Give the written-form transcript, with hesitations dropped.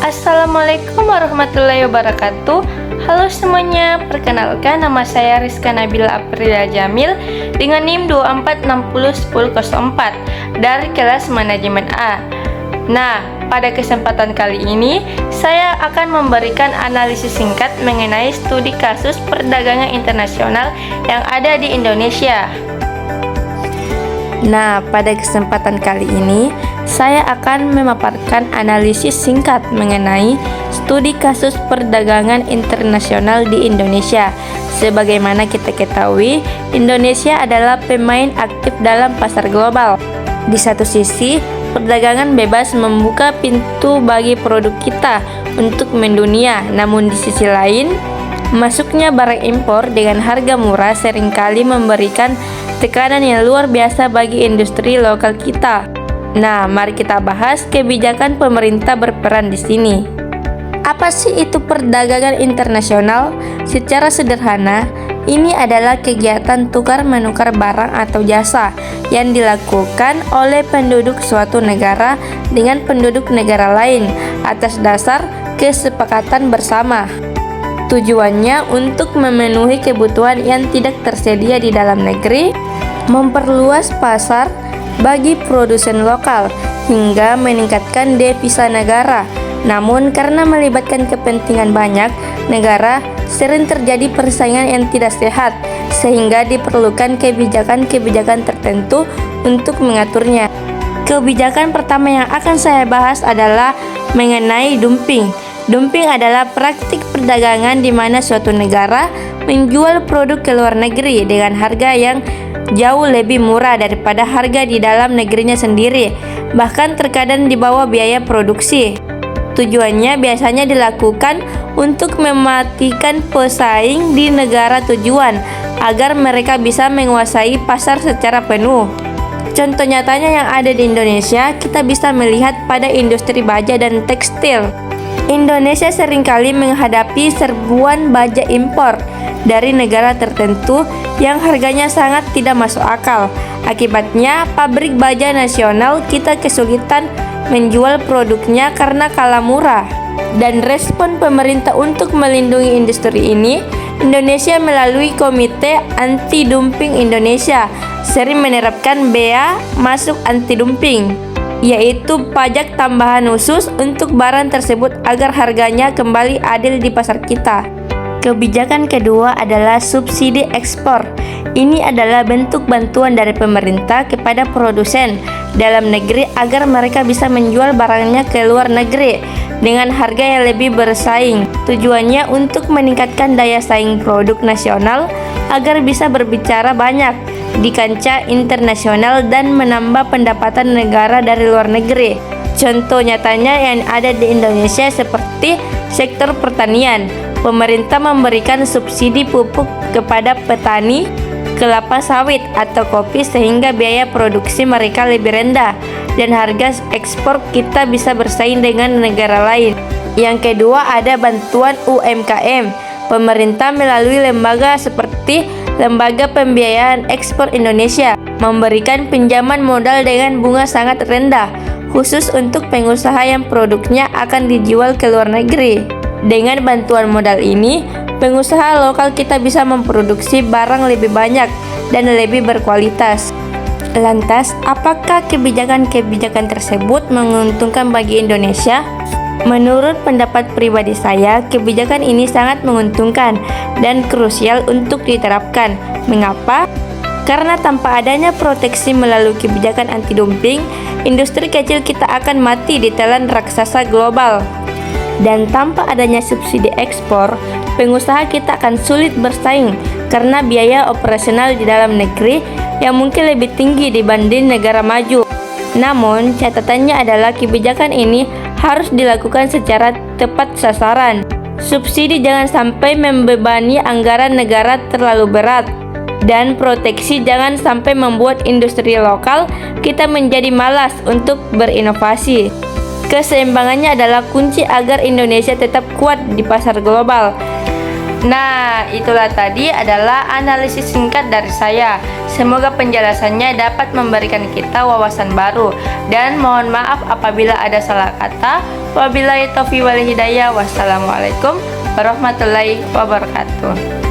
Assalamualaikum warahmatullahi wabarakatuh. Halo semuanya, perkenalkan nama saya Rizka Nabila Aprilia Jamil dengan NIM 24601004 dari kelas Manajemen A. Nah, pada kesempatan kali ini saya akan memberikan analisis singkat mengenai studi kasus perdagangan internasional yang ada di Indonesia. Nah, pada kesempatan kali ini saya akan memaparkan analisis singkat mengenai studi kasus perdagangan internasional di Indonesia. Sebagaimana kita ketahui, Indonesia adalah pemain aktif dalam pasar global. Di satu sisi, perdagangan bebas membuka pintu bagi produk kita untuk mendunia. Namun di sisi lain, masuknya barang impor dengan harga murah seringkali memberikan tekanan yang luar biasa bagi industri lokal kita. Nah, mari kita bahas kebijakan pemerintah berperan di sini. Apa sih itu perdagangan internasional? Secara sederhana, ini adalah kegiatan tukar-menukar barang atau jasa yang dilakukan oleh penduduk suatu negara dengan penduduk negara lain atas dasar kesepakatan bersama. Tujuannya untuk memenuhi kebutuhan yang tidak tersedia di dalam negeri, memperluas pasar bagi produsen lokal, hingga meningkatkan devisa negara. Namun karena melibatkan kepentingan banyak negara, sering terjadi persaingan yang tidak sehat, sehingga diperlukan kebijakan-kebijakan tertentu untuk mengaturnya. Kebijakan pertama yang akan saya bahas adalah mengenai dumping. Dumping adalah praktik perdagangan di mana suatu negara menjual produk ke luar negeri dengan harga yang jauh lebih murah daripada harga di dalam negerinya sendiri, bahkan terkadang di bawah biaya produksi. Tujuannya biasanya dilakukan untuk mematikan pesaing di negara tujuan agar mereka bisa menguasai pasar secara penuh. Contoh nyatanya yang ada di Indonesia, kita bisa melihat pada industri baja dan tekstil. Indonesia seringkali menghadapi serbuan baja impor dari negara tertentu yang harganya sangat tidak masuk akal. Akibatnya, pabrik baja nasional kita kesulitan menjual produknya karena kalah murah. Dan respon pemerintah untuk melindungi industri ini, Indonesia melalui Komite Anti Dumping Indonesia sering menerapkan bea masuk anti dumping, yaitu pajak tambahan khusus untuk barang tersebut agar harganya kembali adil di pasar kita. Kebijakan kedua adalah subsidi ekspor. Ini adalah bentuk bantuan dari pemerintah kepada produsen dalam negeri agar mereka bisa menjual barangnya ke luar negeri dengan harga yang lebih bersaing. Tujuannya untuk meningkatkan daya saing produk nasional agar bisa berbicara banyak di kancah internasional dan menambah pendapatan negara dari luar negeri. Contoh nyatanya yang ada di Indonesia seperti sektor pertanian. Pemerintah memberikan subsidi pupuk kepada petani kelapa sawit atau kopi sehingga biaya produksi mereka lebih rendah dan harga ekspor kita bisa bersaing dengan negara lain. Yang kedua ada bantuan UMKM. Pemerintah melalui lembaga seperti Lembaga Pembiayaan Ekspor Indonesia memberikan pinjaman modal dengan bunga sangat rendah khusus untuk pengusaha yang produknya akan dijual ke luar negeri. Dengan bantuan modal ini, pengusaha lokal kita bisa memproduksi barang lebih banyak dan lebih berkualitas. Lantas, apakah kebijakan-kebijakan tersebut menguntungkan bagi Indonesia? Menurut pendapat pribadi saya, kebijakan ini sangat menguntungkan dan krusial untuk diterapkan. Mengapa? Karena tanpa adanya proteksi melalui kebijakan anti-dumping, industri kecil kita akan mati ditelan raksasa global. Dan tanpa adanya subsidi ekspor, pengusaha kita akan sulit bersaing karena biaya operasional di dalam negeri yang mungkin lebih tinggi dibanding negara maju. Namun, catatannya adalah kebijakan ini harus dilakukan secara tepat sasaran. Subsidi jangan sampai membebani anggaran negara terlalu berat, dan proteksi jangan sampai membuat industri lokal kita menjadi malas untuk berinovasi. Keseimbangannya adalah kunci agar Indonesia tetap kuat di pasar global. Nah, itulah tadi adalah analisis singkat dari saya. Semoga penjelasannya dapat memberikan kita wawasan baru. Dan mohon maaf apabila ada salah kata. Wabillahi taufiq wal hidayah. Wassalamualaikum warahmatullahi wabarakatuh.